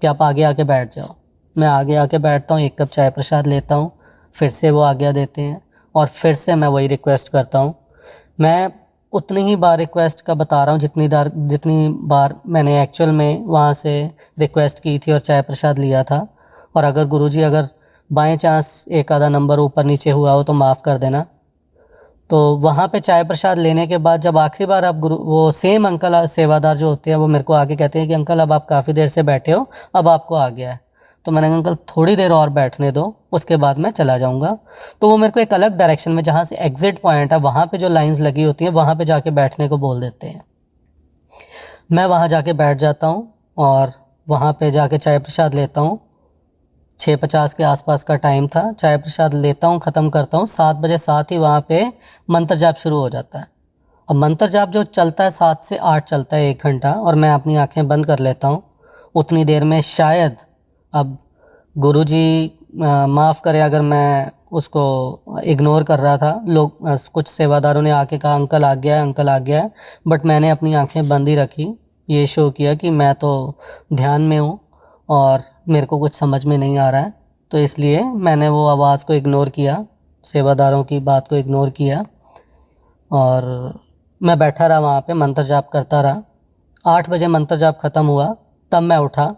कि आप आगे आके बैठ जाओ। मैं आगे आके बैठता हूँ, एक कप चाय प्रसाद लेता हूँ, फिर से वो आज्ञा देते हैं और फिर से मैं वही रिक्वेस्ट करता हूँ। मैं उतनी ही बार रिक्वेस्ट का बता रहा हूँ जितनी बार मैंने एक्चुअल में वहाँ से रिक्वेस्ट की थी और चाय प्रसाद लिया था। और अगर गुरुजी अगर बाय चांस एक आधा नंबर ऊपर नीचे हुआ हो तो माफ़ कर देना। तो वहाँ पे चाय प्रसाद लेने के बाद जब आखिरी बार आप वो सेम अंकल सेवादार जो होते हैं वो मेरे को आके कहते हैं कि अंकल अब आप काफ़ी देर से बैठे हो, अब आपको आ गया है। तो मैंने कहा अंकल थोड़ी देर और बैठने दो, उसके बाद मैं चला जाऊँगा। तो वो मेरे को एक अलग डायरेक्शन में, जहाँ से एग्ज़िट पॉइंट है वहाँ पे जो लाइंस लगी होती हैं वहाँ पे जाके बैठने को बोल देते हैं। मैं वहाँ जाके बैठ जाता हूँ और वहाँ पे जाके चाय प्रसाद लेता हूँ। 6:50 के आसपास का टाइम था। चाय प्रसाद लेता हूँ, ख़त्म करता हूँ। 7 बजे साथ ही वहाँ पे मंत्र जाप शुरू हो जाता है। अब मंत्र जाप जो चलता है 7 से 8 चलता है, 1 घंटा, और मैं अपनी आंखें बंद कर लेता हूँ। उतनी देर में शायद, अब गुरुजी माफ़ करे अगर मैं उसको इग्नोर कर रहा था, लोग कुछ सेवादारों ने आके कहा अंकल आ गया है, अंकल आ गया है, बट मैंने अपनी आंखें बंद ही रखी। ये शो किया कि मैं तो ध्यान में हूँ और मेरे को कुछ समझ में नहीं आ रहा है। तो इसलिए मैंने वो आवाज़ को इग्नोर किया, सेवादारों की बात को इग्नोर किया और मैं बैठा रहा वहाँ पे, मंत्र जाप करता रहा। 8 बजे मंत्र जाप ख़त्म हुआ, तब मैं उठा।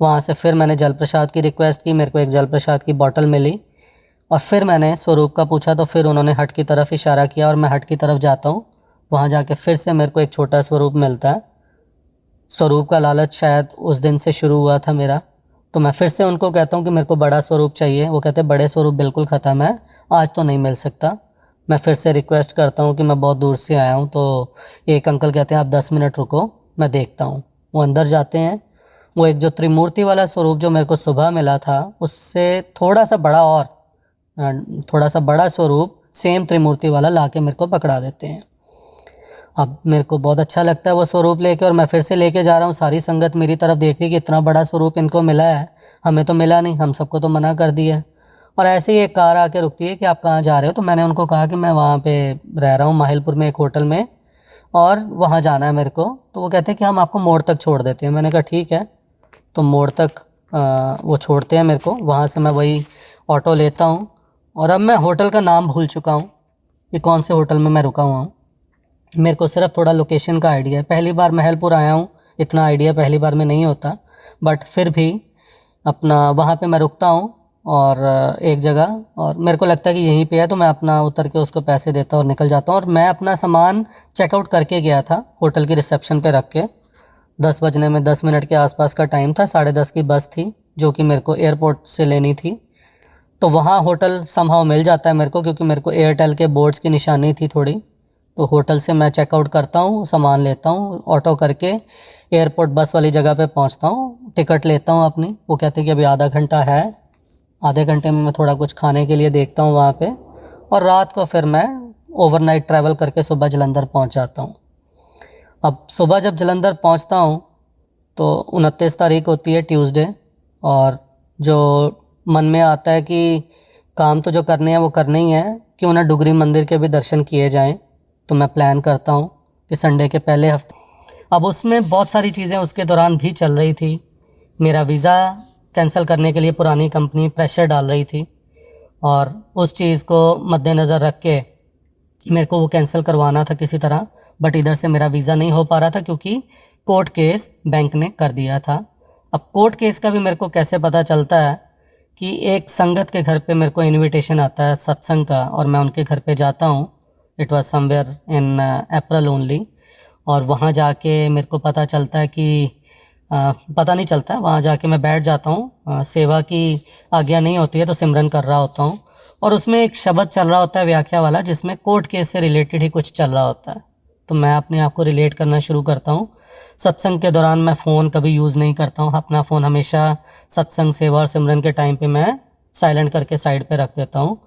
वहाँ से फिर मैंने जल प्रसाद की रिक्वेस्ट की, मेरे को एक जल प्रसाद की बॉटल मिली और फिर मैंने स्वरूप का पूछा तो फिर उन्होंने हट की तरफ इशारा किया और मैं हट की तरफ जाता हूँ। वहाँ जाके फिर से मेरे को एक छोटा स्वरूप मिलता है। स्वरूप का लालच शायद उस दिन से शुरू हुआ था मेरा। तो मैं फिर से उनको कहता हूँ कि मेरे को बड़ा स्वरूप चाहिए। वो कहते हैं बड़े स्वरूप बिल्कुल ख़त्म है, आज तो नहीं मिल सकता। मैं फिर से रिक्वेस्ट करता हूँ कि मैं बहुत दूर से आया हूँ। तो एक अंकल कहते हैं आप 10 मिनट रुको, मैं देखता हूँ। वो अंदर जाते हैं। वो एक जो त्रिमूर्ति वाला स्वरूप जो मेरे को सुबह मिला था, उससे थोड़ा सा बड़ा और थोड़ा सा बड़ा स्वरूप सेम त्रिमूर्ति वाला ला के मेरे को पकड़ा देते हैं। अब मेरे को बहुत अच्छा लगता है वो स्वरूप लेके, और मैं फिर से लेके जा रहा हूँ। सारी संगत मेरी तरफ देख रही कि इतना बड़ा स्वरूप इनको मिला है, हमें तो मिला नहीं, हम सबको तो मना कर दिया। और ऐसे ही एक कार आके रुकती है कि आप कहाँ जा रहे हो। तो मैंने उनको कहा कि मैं वहाँ पे रह रहा हूँ माहिलपुर में एक होटल में और वहाँ जाना है मेरे को। तो वो कहते हैं कि हम आपको मोड़ तक छोड़ देते हैं। मैंने कहा ठीक है। तो मोड़ तक वो छोड़ते हैं मेरे को। वहाँ से मैं वही ऑटो लेता हूँ और अब मैं होटल का नाम भूल चुका हूँ कि कौन से होटल में मैं रुका हुआ हूँ। मेरे को सिर्फ थोड़ा लोकेशन का आइडिया है। पहली बार महलपुर आया हूँ, इतना आइडिया पहली बार में नहीं होता, बट फिर भी अपना वहाँ पे मैं रुकता हूँ और एक जगह, और मेरे को लगता है कि यहीं पे है, तो मैं अपना उतर के उसको पैसे देता और निकल जाता हूँ। और मैं अपना सामान चेकआउट करके गया था होटल की रिसेप्शन पे रख के। 10 बजने में 10 मिनट के आसपास का टाइम था। 10:30 की बस थी जो कि मेरे को एयरपोर्ट से लेनी थी। तो वहाँ होटल समहाउ मिल जाता है मेरे को, क्योंकि मेरे को एयरटेल के बोर्ड्स की निशानी थी थोड़ी। तो होटल से मैं चेकआउट करता हूँ, सामान लेता हूँ, ऑटो करके एयरपोर्ट बस वाली जगह पे पहुँचता हूँ, टिकट लेता हूँ अपनी। वो कहते हैं कि अभी आधा घंटा है, आधे घंटे में मैं थोड़ा कुछ खाने के लिए देखता हूँ वहाँ पे, और रात को फिर मैं ओवरनाइट ट्रैवल करके सुबह जलंधर पहुँच जाता हूँ। अब सुबह जब जलंधर पहुँचता हूँ तो 29 तारीख होती है, ट्यूसडे, और जो मन में आता है कि काम तो जो करने हैं वो करने ही हैं, क्यों ना डुगरी मंदिर के भी दर्शन किए जाएं। तो मैं प्लान करता हूँ कि संडे के पहले हफ्ते। अब उसमें बहुत सारी चीज़ें उसके दौरान भी चल रही थी। मेरा वीज़ा कैंसिल करने के लिए पुरानी कंपनी प्रेशर डाल रही थी, और उस चीज़ को मद्देनज़र रख के मेरे को वो कैंसिल करवाना था किसी तरह। बट इधर से मेरा वीज़ा नहीं हो पा रहा था क्योंकि कोर्ट केस बैंक ने कर दिया था। अब कोर्ट केस का भी मेरे को कैसे पता चलता है कि एक संगत के घर पे मेरे को इनविटेशन आता है सत्संग का, और मैं उनके घर पे जाता हूँ। It was somewhere in April only. और वहाँ जाके मेरे को पता चलता है कि पता नहीं चलता, वहाँ जाके मैं बैठ जाता हूँ। सेवा की आज्ञा नहीं होती है तो सिमरन कर रहा होता हूँ, और उसमें एक शब्द चल रहा होता है व्याख्या वाला, जिसमें कोर्ट केस से रिलेटेड ही कुछ चल रहा होता है। तो मैं अपने आप को रिलेट करना शुरू करता हूँ। सत्संग के दौरान मैं फ़ोन कभी यूज़ नहीं करता हूँ। अपना फ़ोन हमेशा सत्संग, सेवा और सिमरन के टाइम पे मैं साइलेंट करके साइड पे रख देता हूँ।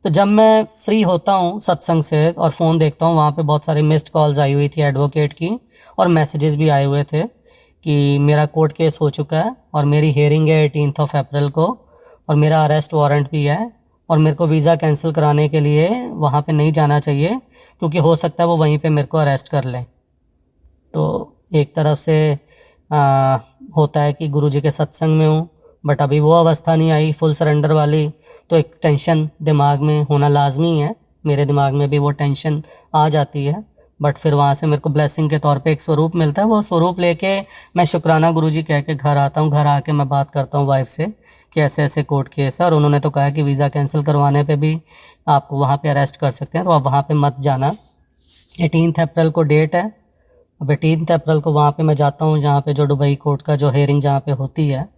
तो जब मैं फ्री होता हूँ सत्संग से और फ़ोन देखता हूँ, वहाँ पे बहुत सारी मिस्ड कॉल्स आई हुई थी एडवोकेट की, और मैसेजेस भी आए हुए थे कि मेरा कोर्ट केस हो चुका है और मेरी हेयरिंग है 18 अप्रैल को, और मेरा अरेस्ट वारंट भी है और मेरे को वीज़ा कैंसिल कराने के लिए वहाँ पे नहीं जाना चाहिए, क्योंकि हो सकता है वो वहीं पे मेरे को अरेस्ट कर लें। तो एक तरफ से होता है कि गुरुजी के सत्संग में हूँ, बट अभी वो अवस्था नहीं आई फुल सरेंडर वाली, तो एक टेंशन दिमाग में होना लाजमी है। मेरे दिमाग में भी वो टेंशन आ जाती है, बट फिर वहाँ से मेरे को ब्लेसिंग के तौर पे एक स्वरूप मिलता है। वो स्वरूप लेके मैं शुक्राना गुरुजी कह के घर आता हूँ। घर आके मैं बात करता हूँ वाइफ से कि ऐसे ऐसे कोर्ट केस है, और उन्होंने तो कहा कि वीज़ा कैंसिल करवाने पे भी आपको वहाँ पे अरेस्ट कर सकते हैं, तो आप वहाँ पे मत जाना। 18 अप्रैल को डेट है। अब 18 अप्रैल को वहाँ पे मैं जाता हूँ, जहाँ पे जो दुबई कोर्ट का जो हेयरिंग जहाँ पे होती है,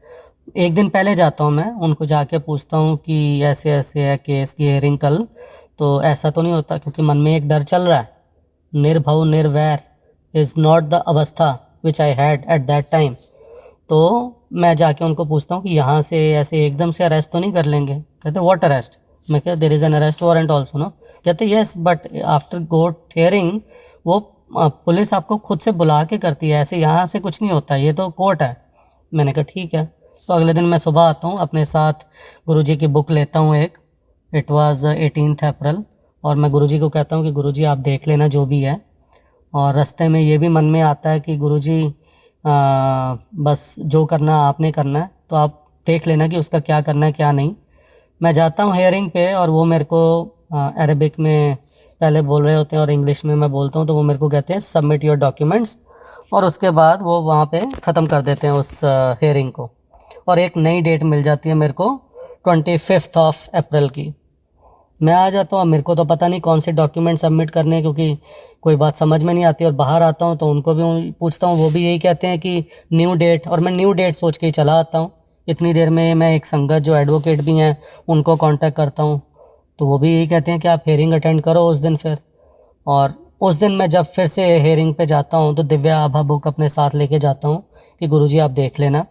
एक दिन पहले जाता हूँ मैं। उनको जाके पूछता हूँ कि ऐसे ऐसे है केस की हेयरिंग कल, तो ऐसा तो नहीं होता, क्योंकि मन में एक डर चल रहा है। निर्भव निर्वैर इज़ नॉट द अवस्था which I had at that time. तो मैं जाके उनको पूछता हूँ कि यहाँ से ऐसे एकदम से अरेस्ट तो नहीं कर लेंगे? कहते व्हाट अरेस्ट? मैं क्या, there is an arrest warrant also no? कहते yes, but after court hearing वो पुलिस आपको खुद से बुला के करती है, ऐसे यहाँ से कुछ नहीं होता, ये तो कोर्ट है। मैंने कहा ठीक है। तो अगले दिन मैं सुबह आता हूँ, अपने साथ गुरुजी की बुक लेता हूँ एक। इट वाज 18 अप्रैल, और मैं गुरुजी को कहता हूँ कि गुरुजी आप देख लेना जो भी है। और रास्ते में ये भी मन में आता है कि गुरुजी बस जो करना आपने करना है, तो आप देख लेना कि उसका क्या करना है क्या नहीं। मैं जाता हूँ हेयरिंग पे, और वो मेरे को अरबिक में पहले बोल रहे होते हैं और इंग्लिश में मैं बोलता हूँ, तो वो मेरे को कहते हैं सबमिट योर डॉक्यूमेंट्स, और उसके बाद वो वहाँ पे ख़त्म कर देते हैं उस हेयरिंग को। और एक नई डेट मिल जाती है मेरे को 25 अप्रैल की। मैं आ जाता हूँ। मेरे को तो पता नहीं कौन से डॉक्यूमेंट सबमिट करने हैं, क्योंकि कोई बात समझ में नहीं आती। और बाहर आता हूँ तो उनको भी पूछता हूँ, वो भी यही कहते हैं कि न्यू डेट, और मैं न्यू डेट सोच के ही चला आता हूँ। इतनी देर में मैं एक संगत जो एडवोकेट भी हैं उनको कांटेक्ट करता हूँ, तो वो भी यही कहते हैं कि आप हेयरिंग अटेंड करो उस दिन फिर। और उस दिन मैं जब फिर से हेयरिंग पे जाता हूँ, तो दिव्या आभा बुक अपने साथ लेके जाता हूँ कि गुरुजी आप देख लेना।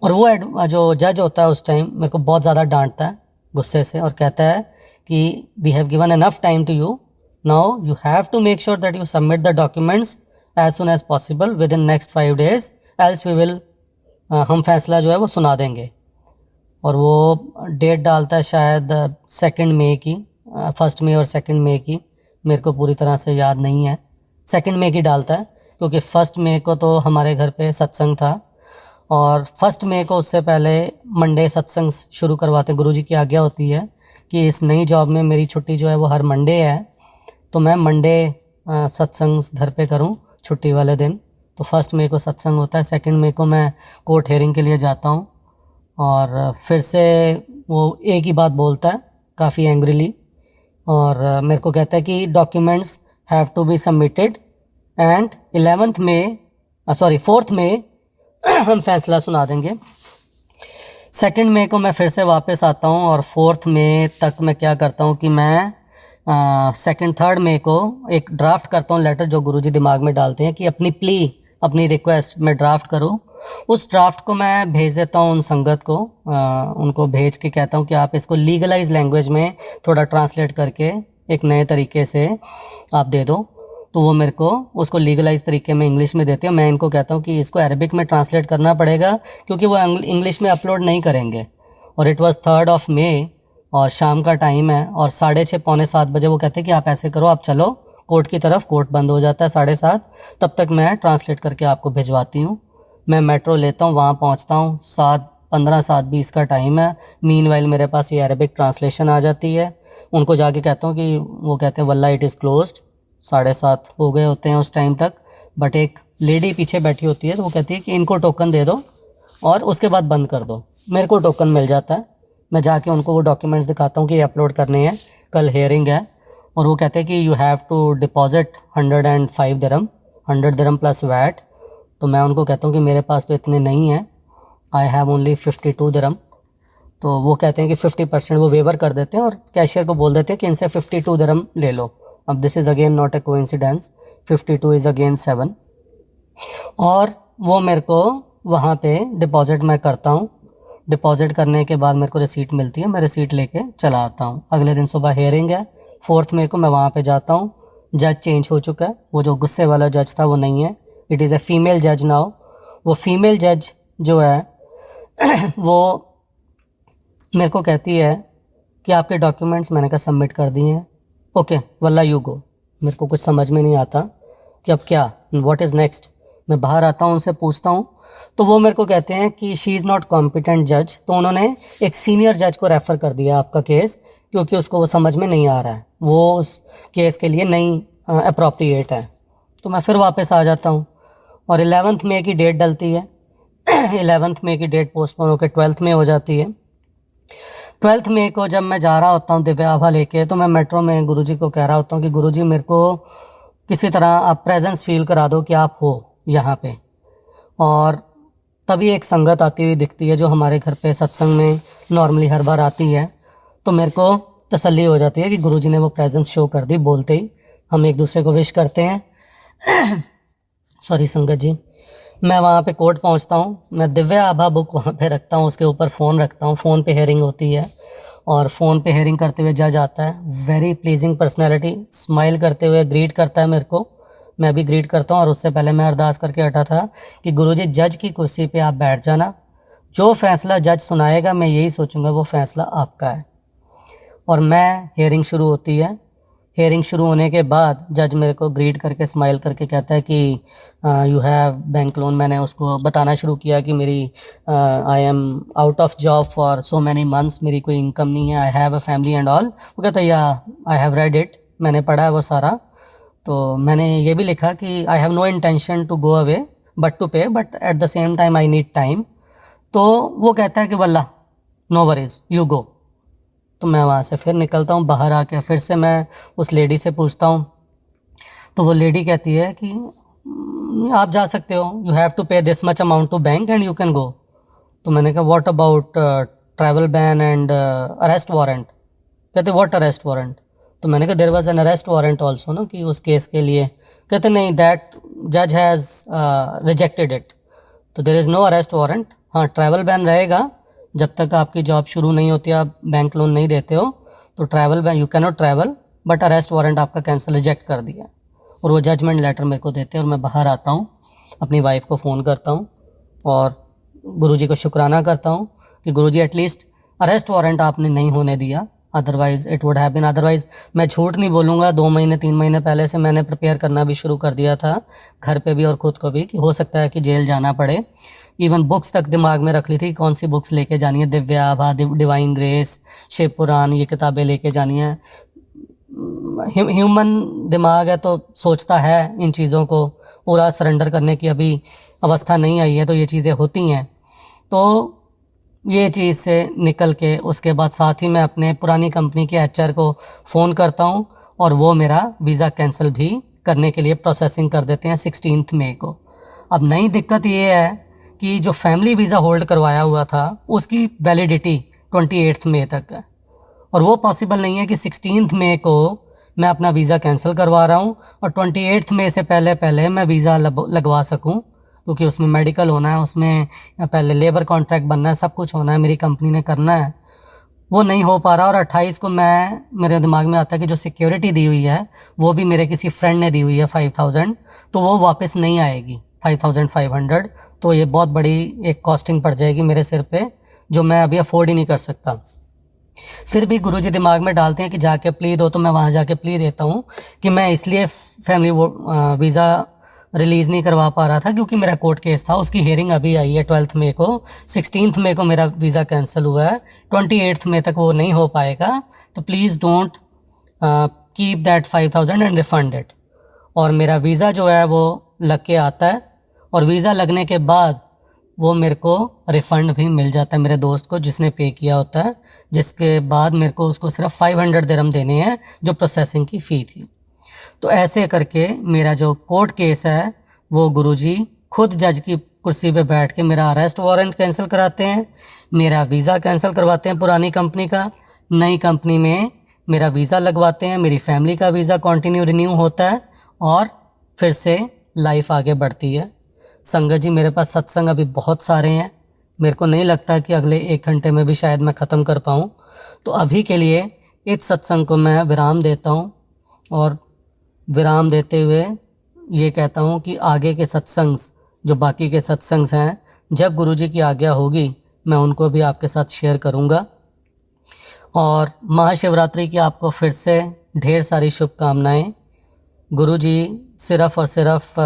और वो जो जज होता है उस टाइम मेरे को बहुत ज़्यादा डांटता है गुस्से से, और कहता है कि we have given enough time to you, now you have to make sure that you submit the documents as soon as possible within next 5 days, else we will, हम फैसला जो है वो सुना देंगे। और वो डेट डालता है शायद 2 मई की, 1 मई और 2 मई की, मेरे को पूरी तरह से याद नहीं है। 2 मई की डालता है, क्योंकि 1 मई को तो हमारे घर पे सत्संग था, और 1 मई को उससे पहले मंडे सत्संग शुरू करवाते। गुरुजी की आज्ञा होती है कि इस नई जॉब में मेरी छुट्टी जो है वो हर मंडे है, तो मैं मंडे सत्संग घर पे करूं छुट्टी वाले दिन। तो 1 मई को सत्संग होता है, 2 मई को मैं कोर्ट हेयरिंग के लिए जाता हूं। और फिर से वो एक ही बात बोलता है काफ़ी एंग्रीली, और मेरे को कहता है कि documents have to be submitted and 4th May हम फैसला सुना देंगे। 2 मई को मैं फिर से वापस आता हूँ, और 4th मई तक मैं क्या करता हूँ कि मैं 3rd मई को एक ड्राफ्ट करता हूँ लेटर, जो गुरुजी दिमाग में डालते हैं कि अपनी प्ली, अपनी रिक्वेस्ट मैं ड्राफ्ट करूँ। उस ड्राफ्ट को मैं भेज देता हूँ उन संगत को, उनको भेज के कहता हूँ कि आप इसको लीगलाइज लैंग्वेज में थोड़ा ट्रांसलेट करके एक नए तरीके से आप दे दो। तो वो मेरे को उसको लीगलाइज तरीके में इंग्लिश में देते हैं। मैं इनको कहता हूँ कि इसको अरबिक में ट्रांसलेट करना पड़ेगा, क्योंकि वो इंग्लिश में अपलोड नहीं करेंगे। और इट वाज 3rd मई, और शाम का टाइम है, और 6:30 पौने 7 बजे वो कहते हैं कि आप ऐसे करो, आप चलो कोर्ट की तरफ, कोर्ट बंद हो जाता है 7:30, तब तक मैं ट्रांसलेट करके आपको भिजवाती हूँ। मैं मेट्रो लेता हूँ, वहाँ पहुँचता हूँ, 7:15 7:20 का टाइम है। मीनवाइल मेरे पास ये अरबिक ट्रांसलेशन आ जाती है। उनको जाके कहता हूँ कि, वो कहते हैं वल्ला इट इज़ क्लोज्ड, 7:30 हो गए होते हैं उस टाइम तक। बट एक लेडी पीछे बैठी होती है, तो वो कहती है कि इनको टोकन दे दो और उसके बाद बंद कर दो। मेरे को टोकन मिल जाता है। मैं जाके उनको वो डॉक्यूमेंट्स दिखाता हूँ कि ये अपलोड करने हैं, कल हेयरिंग है। और वो कहते हैं कि you have to deposit 105 dirham, 100 dirham plus VAT. तो मैं उनको कहता हूँ कि मेरे पास तो इतने नहीं हैं, आई हैव ओनली 52 दिरहम। तो वो कहते हैं कि 50% वो वेवर कर देते हैं, और कैशियर को बोल देते हैं कि इनसे 52 दिरहम ले लो। अब this is again not a coincidence, 52 is again 7। और वो मेरे को वहाँ पे डिपॉजिट मैं करता हूँ। डिपॉजिट करने के बाद मेरे को रिसीट मिलती है, मैं रिसीट लेके चला आता हूँ। अगले दिन सुबह हेयरिंग है, 4th मई को मैं वहाँ पे जाता हूँ। जज चेंज हो चुका है, वो जो गुस्से वाला जज था वो नहीं है, इट इज़ ए फीमेल जज नाउ। वो फीमेल जज जो है वो मेरे को कहती है कि आपके डॉक्यूमेंट्स मैंने कहा सबमिट कर दिए हैं। ओके वल्ला यू गो। मेरे को कुछ समझ में नहीं आता कि अब क्या, व्हाट इज़ नेक्स्ट। मैं बाहर आता हूँ, उनसे पूछता हूँ, तो वो मेरे को कहते हैं कि शी इज़ नॉट कॉम्पिटेंट जज। तो उन्होंने एक सीनियर जज को रेफ़र कर दिया आपका केस, क्योंकि उसको वो समझ में नहीं आ रहा है, वो उस केस के लिए नहीं अप्रोप्रिएट है। तो मैं फिर वापस आ जाता हूँ और 11 मई की डेट डलती है। 11 मई की डेट पोस्टपोन होकर 12 मई हो जाती है। 12 मई को जब मैं जा रहा होता हूँ दिव्या आभा लेके, तो मैं मेट्रो में गुरुजी को कह रहा होता हूँ कि गुरुजी मेरे को किसी तरह आप प्रेजेंस फील करा दो कि आप हो यहाँ पे। और तभी एक संगत आती हुई दिखती है जो हमारे घर पे सत्संग में नॉर्मली हर बार आती है। तो मेरे को तसल्ली हो जाती है कि गुरुजी ने वो प्रेजेंस शो कर दी। बोलते ही हम एक दूसरे को विश करते हैं। सॉरी संगत जी। मैं वहाँ पे कोर्ट पहुँचता हूँ, मैं दिव्या आभा बुक वहाँ पे रखता हूँ, उसके ऊपर फ़ोन रखता हूँ। फ़ोन पे हेयरिंग होती है और फ़ोन पे हेयरिंग करते हुए जज आता है। वेरी प्लीजिंग पर्सनैलिटी, स्माइल करते हुए ग्रीट करता है मेरे को। मैं भी ग्रीट करता हूँ और उससे पहले मैं अरदास करके हटा था कि गुरुजी जज की कुर्सी पे आप बैठ जाना, जो फ़ैसला जज सुनाएगा मैं यही सोचूंगा वो फ़ैसला आपका है। और मैं हेयरिंग शुरू होती है। हेयरिंग शुरू होने के बाद जज मेरे को ग्रीट करके स्माइल करके कहता है कि यू हैव बैंक लोन। मैंने उसको बताना शुरू किया कि मेरी I am out of job for so many months, मेरी कोई इनकम नहीं है, I have a family and all. वो कहता है या आई हैव रेड इट, मैंने पढ़ा है वो सारा। तो मैंने ये भी लिखा कि I have no intention to go away but to pay, but at the same time I need time. तो वो कहता है कि वल्ला नो वरीज यू गो। तो मैं वहाँ से फिर निकलता हूँ। बाहर आके फिर से मैं उस लेडी से पूछता हूँ, तो वो लेडी कहती है कि आप जा सकते हो, you have to pay this much amount to bank and you can go. तो मैंने कहा what about travel ban and arrest warrant. कहते व्हाट अरेस्ट वारंट। तो मैंने कहा there was an arrest warrant also ना, कि उस केस के लिए। कहते नहीं, दैट जज हैज़ रिजेक्टेड इट। तो there is no arrest warrant. हाँ ट्रैवल बैन रहेगा, जब तक आपकी जॉब शुरू नहीं होती, आप बैंक लोन नहीं देते हो, तो travel ban, you can not travel, but arrest warrant आपका कैंसिल, रिजेक्ट कर दिया। और वो जजमेंट लेटर मेरे को देते हैं और मैं बाहर आता हूँ, अपनी वाइफ को फ़ोन करता हूँ और गुरुजी को शुक्राना करता हूँ कि गुरुजी एटलीस्ट अरेस्ट वारंट आपने नहीं होने दिया, otherwise it would have been. Otherwise मैं झूठ नहीं बोलूँगा, 2 महीने 3 महीने पहले से मैंने प्रिपेयर करना भी शुरू कर दिया था, घर पे भी और ख़ुद को भी, कि हो सकता है कि जेल जाना पड़े। इवन बुक्स तक दिमाग में रख ली थी, कौन सी बुक्स लेके जानी है, दिव्या आभा, डिवाइन ग्रेस, शिव पुराण, ये किताबें लेके जानी है। ह्यूमन दिमाग है तो सोचता है इन चीज़ों को, पूरा सरेंडर करने की अभी अवस्था नहीं आई है, तो ये चीज़ें होती हैं। तो ये चीज़ से निकल के उसके बाद साथ ही मैं अपने पुरानी कंपनी के एचआर को फ़ोन करता हूँ और वो मेरा वीज़ा कैंसिल भी करने के लिए प्रोसेसिंग कर देते हैं 16 मई को। अब नई दिक्कत ये है कि जो फैमिली वीज़ा होल्ड करवाया हुआ था उसकी वैलिडिटी 28 मई तक है, और वो पॉसिबल नहीं है कि 16 मई को मैं अपना वीज़ा कैंसिल करवा रहा हूँ और 28 मई से पहले पहले मैं वीज़ा लगवा सकूँ, क्योंकि उसमें मेडिकल होना है, उसमें पहले लेबर कॉन्ट्रैक्ट बनना है, सब कुछ होना है, मेरी कंपनी ने करना है। वो नहीं हो पा रहा। और 28 को मेरे दिमाग में आता है कि जो सिक्योरिटी दी हुई है वो भी मेरे किसी फ्रेंड ने दी हुई है 5000, तो वो वापस नहीं आएगी 5500। तो ये बहुत बड़ी एक कॉस्टिंग पड़ जाएगी मेरे सिर पे, जो मैं अभी अफोर्ड ही नहीं कर सकता। फिर भी गुरुजी दिमाग में डालते हैं कि जाके प्ली दो, तो मैं वहाँ जाके प्ली देता हूँ कि मैं इसलिए फैमिली वीज़ा रिलीज़ नहीं करवा पा रहा था क्योंकि मेरा कोर्ट केस था, उसकी हियरिंग अभी आई है 12 मई को। 16 मई को मेरा वीज़ा कैंसिल हुआ है, 28 मई तक वो नहीं हो पाएगा, तो please don't keep that 5000 and refund it. और मेरा वीज़ा जो है वो लग के आता है और वीज़ा लगने के बाद वो मेरे को रिफ़ंड भी मिल जाता है मेरे दोस्त को जिसने पे किया होता है, जिसके बाद मेरे को उसको सिर्फ 500 दिरहम देने हैं जो प्रोसेसिंग की फ़ी थी। तो ऐसे करके मेरा जो कोर्ट केस है वो गुरुजी खुद जज की कुर्सी पे बैठ के मेरा अरेस्ट वारंट कैंसिल कराते हैं, मेरा वीज़ा कैंसिल करवाते हैं पुरानी कंपनी का, नई कंपनी में मेरा वीज़ा लगवाते हैं, मेरी फैमिली का वीज़ा कंटिन्यू रिन्यू होता है और फिर से लाइफ आगे बढ़ती है। संगत जी मेरे पास सत्संग अभी बहुत सारे हैं, मेरे को नहीं लगता कि अगले 1 घंटे में भी शायद मैं ख़त्म कर पाऊँ। तो अभी के लिए इस सत्संग को मैं विराम देता हूँ और विराम देते हुए ये कहता हूँ कि आगे के सत्संग, जो बाकी के सत्संग हैं, जब गुरुजी की आज्ञा होगी मैं उनको भी आपके साथ शेयर करूँगा। और महाशिवरात्रि की आपको फिर से ढेर सारी शुभकामनाएं। गुरुजी सिर्फ़ और सिर्फ़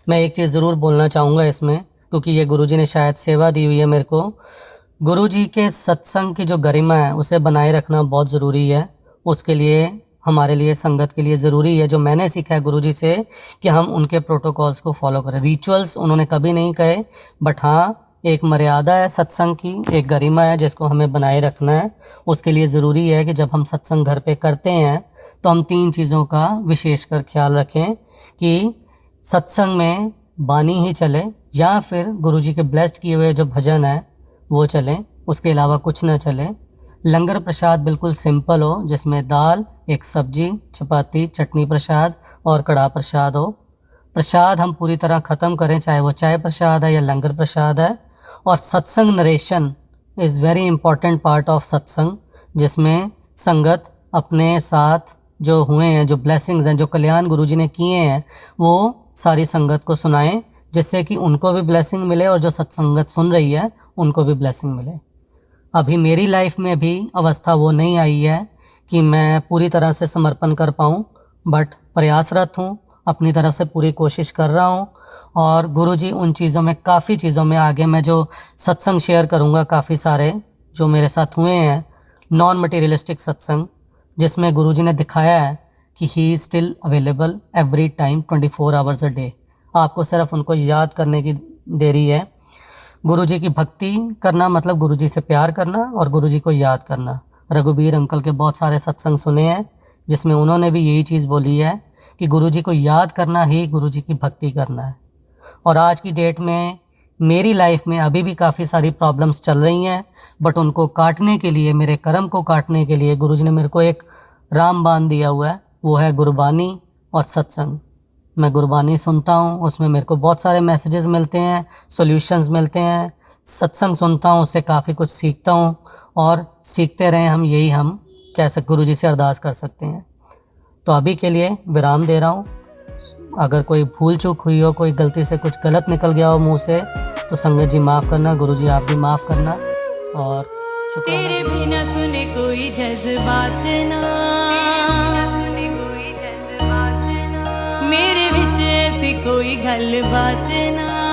मैं एक चीज़ ज़रूर बोलना चाहूँगा इसमें, क्योंकि ये गुरुजी ने शायद सेवा दी हुई है मेरे को। गुरुजी के सत्संग की जो गरिमा है उसे बनाए रखना बहुत ज़रूरी है। उसके लिए हमारे लिए, संगत के लिए ज़रूरी है, जो मैंने सीखा है गुरुजी से, कि हम उनके प्रोटोकॉल्स को फॉलो करें। रिचुअल्स उन्होंने कभी नहीं कहे, बट हाँ एक मर्यादा है सत्संग की, एक गरिमा है जिसको हमें बनाए रखना है। उसके लिए ज़रूरी है कि जब हम सत्संग घर पे करते हैं तो हम 3 चीज़ों का विशेषकर ख्याल रखें कि सत्संग में बानी ही चले, या फिर गुरुजी के ब्लेस्ड किए हुए जो भजन है वो चलें, उसके अलावा कुछ ना चले। लंगर प्रसाद बिल्कुल सिंपल हो, जिसमें दाल, एक सब्जी, चपाती, चटनी प्रसाद और कढ़ा प्रसाद हो। प्रसाद हम पूरी तरह ख़त्म करें, चाहे वो चाय प्रसाद है या लंगर प्रसाद है। और सत्संग narration is very important part of सत्संग, जिसमें संगत अपने साथ जो हुए हैं, जो ब्लेसिंग्स हैं, जो कल्याण गुरुजी ने किए हैं, वो सारी संगत को सुनाएं, जिससे कि उनको भी ब्लेसिंग मिले और जो सत्संगत सुन रही है उनको भी ब्लेसिंग मिले। अभी मेरी लाइफ में भी अवस्था वो नहीं आई है कि मैं पूरी तरह से समर्पण कर पाऊँ, बट प्रयासरत हूँ, अपनी तरफ से पूरी कोशिश कर रहा हूँ। और गुरुजी उन चीज़ों में, काफ़ी चीज़ों में आगे, मैं जो सत्संग शेयर करूँगा काफ़ी सारे जो मेरे साथ हुए हैं, नॉन मटेरियलिस्टिक सत्संग, जिसमें गुरुजी ने दिखाया है कि he is still available every time 24 hours a day. आपको सिर्फ उनको याद करने की देरी है। गुरुजी की भक्ति करना मतलब गुरुजी से प्यार करना और गुरुजी को याद करना। रघुबीर अंकल के बहुत सारे सत्संग सुने हैं जिसमें उन्होंने भी यही चीज़ बोली है कि गुरुजी को याद करना ही गुरुजी की भक्ति करना है। और आज की डेट में मेरी लाइफ में अभी भी काफ़ी सारी प्रॉब्लम्स चल रही हैं, बट उनको काटने के लिए, मेरे कर्म को काटने के लिए गुरुजी ने मेरे को एक रामबाण दिया हुआ है, वो है गुरबानी और सत्संग। मैं गुरबानी सुनता हूँ, उसमें मेरे को बहुत सारे मैसेजेस मिलते हैं, सॉल्यूशंस मिलते हैं। सत्संग सुनता हूँ, उससे काफ़ी कुछ सीखता हूँ, और सीखते रहें हम, यही हम कैसे गुरुजी से अरदास कर सकते हैं। तो अभी के लिए विराम दे रहा हूँ। अगर कोई भूल चूक हुई हो, कोई गलती से कुछ गलत निकल गया हो मुंह से, तो संगत जी माफ़ करना, गुरुजी आप भी माफ़ करना। और शुक्रिया। तेरे बिना सुने कोई जज्बात ना, मेरे विच ऐसी कोई गल बात ना।